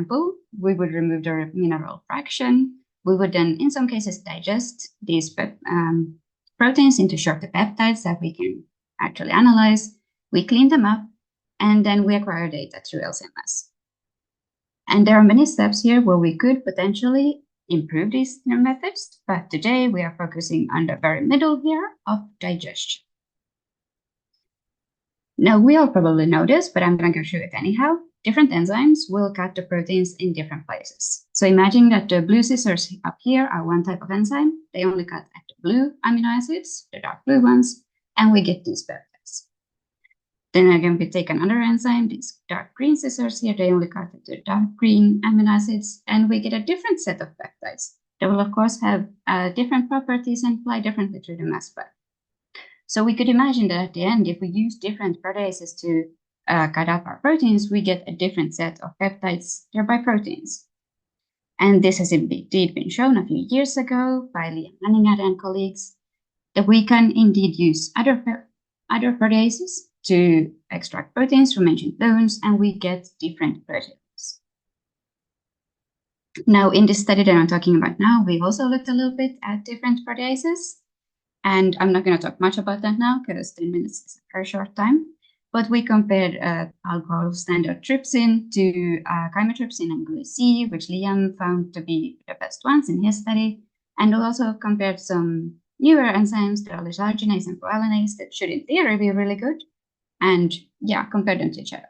example, we would remove the mineral fraction. We would then, in some cases, digest these proteins into shorter peptides that we can actually analyze. We clean them up, and then we acquire data through LCMS. And there are many steps here where we could potentially improve these methods, but today we are focusing on the very middle here of digestion. Now, we all probably know this, but I'm going to go through it anyhow. Different enzymes will cut the proteins in different places. So imagine that the blue scissors up here are one type of enzyme. They only cut at the blue amino acids, the dark blue ones, and we get these peptides. Then again, we take another enzyme, these dark green scissors here, they only cut at the dark green amino acids, and we get a different set of peptides. They will, of course, have different properties and fly differently through the mass spec. So we could imagine that at the end, if we use different proteases to cut up our proteins, we get a different set of peptides, thereby proteins. And this has indeed been shown a few years ago by Liam Manningham and colleagues, that we can indeed use other proteases to extract proteins from ancient bones, and we get different proteins. Now, in this study that I'm talking about now, we also looked a little bit at different proteases. And I'm not going to talk much about that now because 10 minutes is a very short time. But we compared alcohol standard trypsin to chymotrypsin and gluC, which Liam found to be the best ones in his study. And also compared some newer enzymes, the lyserginase and proalinase, that should in theory be really good. And yeah, compared them to each other.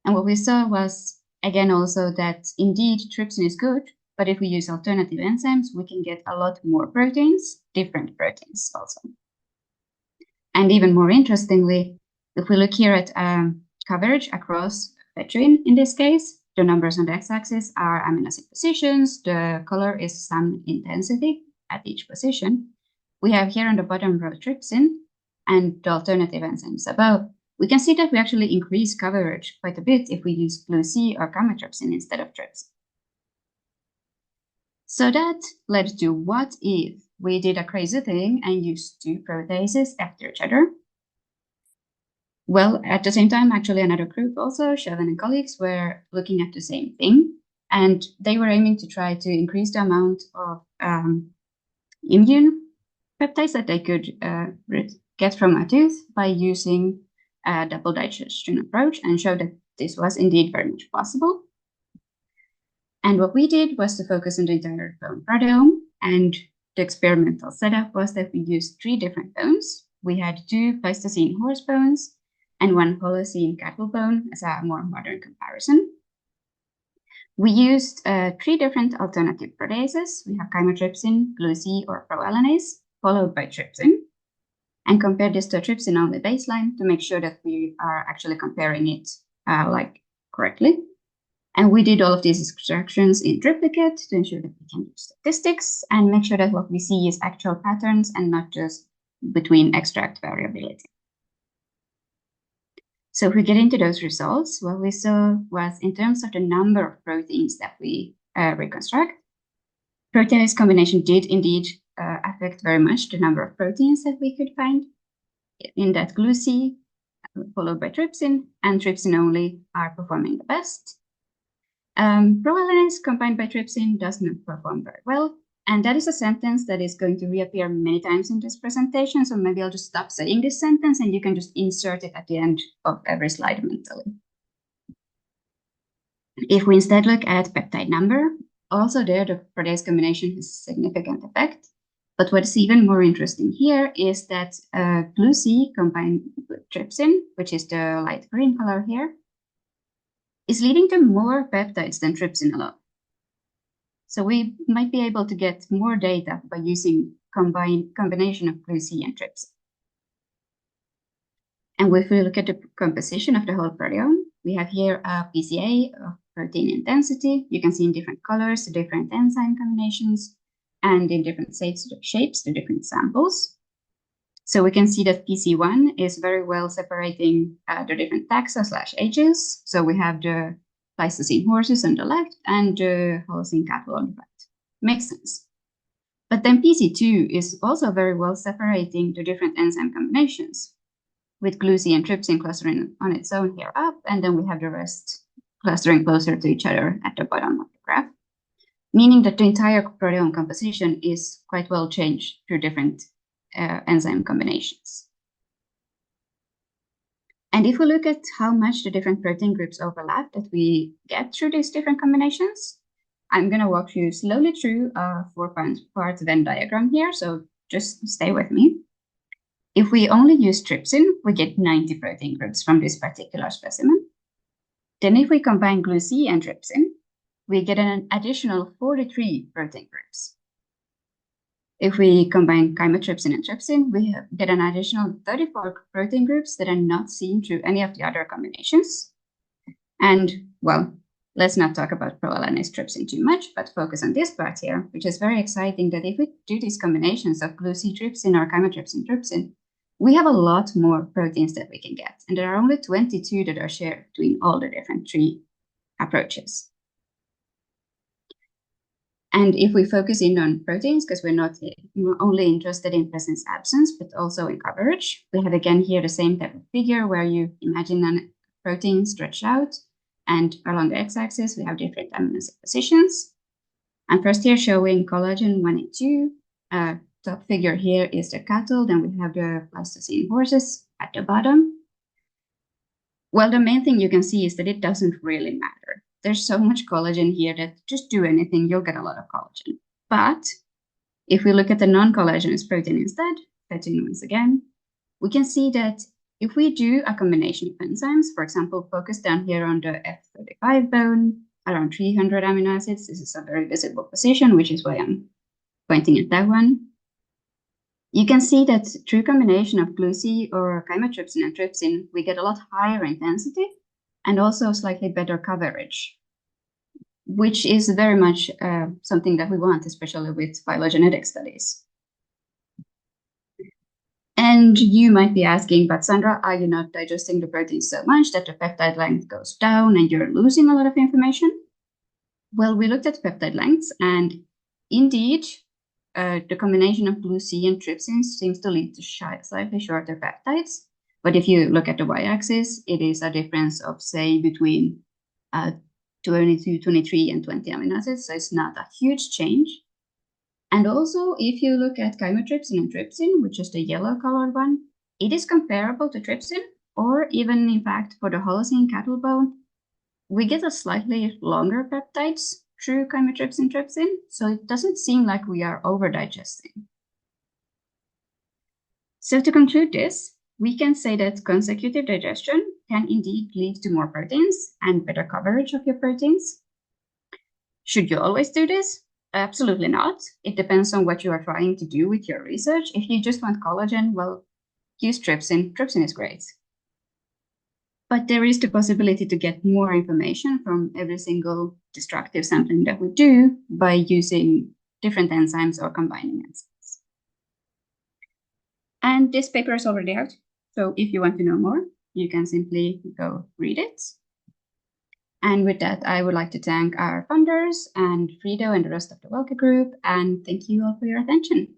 And what we saw was, again, also that indeed trypsin is good. But if we use alternative enzymes, we can get a lot more proteins, different proteins also. And even more interestingly, if we look here at coverage across a chain, in this case, the numbers on the x-axis are amino acid positions, the color is SAM intensity at each position. We have here on the bottom row trypsin and the alternative enzymes above. We can see that we actually increase coverage quite a bit if we use gluC or chymotrypsin instead of trypsin. So that led to what if we did a crazy thing and used two proteases after each other? Well, at the same time, actually another group also, Sheldon and colleagues, were looking at the same thing. And they were aiming to try to increase the amount of immune peptides that they could get from a tooth by using a double digestion approach, and show that this was indeed very much possible. And what we did was to focus on the entire bone proteome, and the experimental setup was that we used 3 different bones. We had 2 Pleistocene horse bones and 1 Holocene cattle bone as a more modern comparison. We used 3 different alternative proteases. We have chymotrypsin, gluC, or proalinase, followed by trypsin, and compared this to a trypsin-only baseline to make sure that we are actually comparing it correctly. And we did all of these extractions in triplicate to ensure that we can do statistics and make sure that what we see is actual patterns and not just between extract variability. So if we get into those results, what we saw was in terms of the number of proteins that we reconstruct, protease combination did indeed affect very much the number of proteins that we could find. In that gluC, followed by trypsin, and trypsin only are performing the best. Proalinase combined by trypsin does not perform very well. And that is a sentence that is going to reappear many times in this presentation. So maybe I'll just stop saying this sentence and you can just insert it at the end of every slide mentally. If we instead look at peptide number, also there the protease combination has a significant effect. But what's even more interesting here is that gluC combined with trypsin, which is the light green color here, is leading to more peptides than trypsin alone. So we might be able to get more data by using combination of gluC and trypsin. And if we look at the composition of the whole proteome, we have here a PCA of protein intensity. You can see in different colors the different enzyme combinations, and in different shapes the different samples. So we can see that PC1 is very well separating the different taxa/ages. So we have the Pleistocene horses on the left and the Holocene cattle on the right. Makes sense. But then PC2 is also very well separating the different enzyme combinations, with gluC and trypsin clustering on its own here up, and then we have the rest clustering closer to each other at the bottom of the graph, meaning that the entire proteome composition is quite well changed through different enzyme combinations. And if we look at how much the different protein groups overlap that we get through these different combinations, I'm going to walk you slowly through a 4-part Venn diagram here, so just stay with me. If we only use trypsin, we get 90 protein groups from this particular specimen. Then if we combine glucine and trypsin, we get an additional 43 protein groups. If we combine chymotrypsin and trypsin, we get an additional 34 protein groups that are not seen through any of the other combinations. And, well, let's not talk about proalanase trypsin too much, but focus on this part here, which is very exciting, that if we do these combinations of glucine trypsin or chymotrypsin trypsin, we have a lot more proteins that we can get. And there are only 22 that are shared between all the different 3 approaches. And if we focus in on proteins, because we're only interested in presence absence, but also in coverage, we have again here the same type of figure where you imagine a protein stretched out, and along the x-axis we have different amino acid positions. And first here showing collagen 1 and 2. Top figure here is the cattle, then we have the Pleistocene horses at the bottom. Well, the main thing you can see is that it doesn't really matter. There's so much collagen here that just do anything, you'll get a lot of collagen. But if we look at the non-collagenous protein instead, fettin once again, we can see that if we do a combination of enzymes, for example, focus down here on the F35 bone, around 300 amino acids, this is a very visible position, which is why I'm pointing at that one. You can see that through combination of glucine or chymotrypsin and trypsin, we get a lot higher intensity and also slightly better coverage, which is very much something that we want, especially with phylogenetic studies. And you might be asking, but Zandra, are you not digesting the protein so much that the peptide length goes down and you're losing a lot of information? Well, we looked at peptide lengths, and indeed, the combination of glucine and trypsin seems to lead to slightly shorter peptides. But if you look at the y-axis, it is a difference of, say, between 22, 23, and 20 amino acids, so it's not a huge change. And also, if you look at chymotrypsin and trypsin, which is the yellow colored one, it is comparable to trypsin, or even, in fact, for the Holocene cattle bone, we get a slightly longer peptides through chymotrypsin trypsin, so it doesn't seem like we are over-digesting. So to conclude this, we can say that consecutive digestion can indeed lead to more proteins and better coverage of your proteins. Should you always do this? Absolutely not. It depends on what you are trying to do with your research. If you just want collagen, well, use trypsin. Trypsin is great. But there is the possibility to get more information from every single destructive sampling that we do by using different enzymes or combining enzymes. And this paper is already out. So if you want to know more, you can simply go read it. And with that, I would like to thank our funders and Frido and the rest of the Welke group, and thank you all for your attention.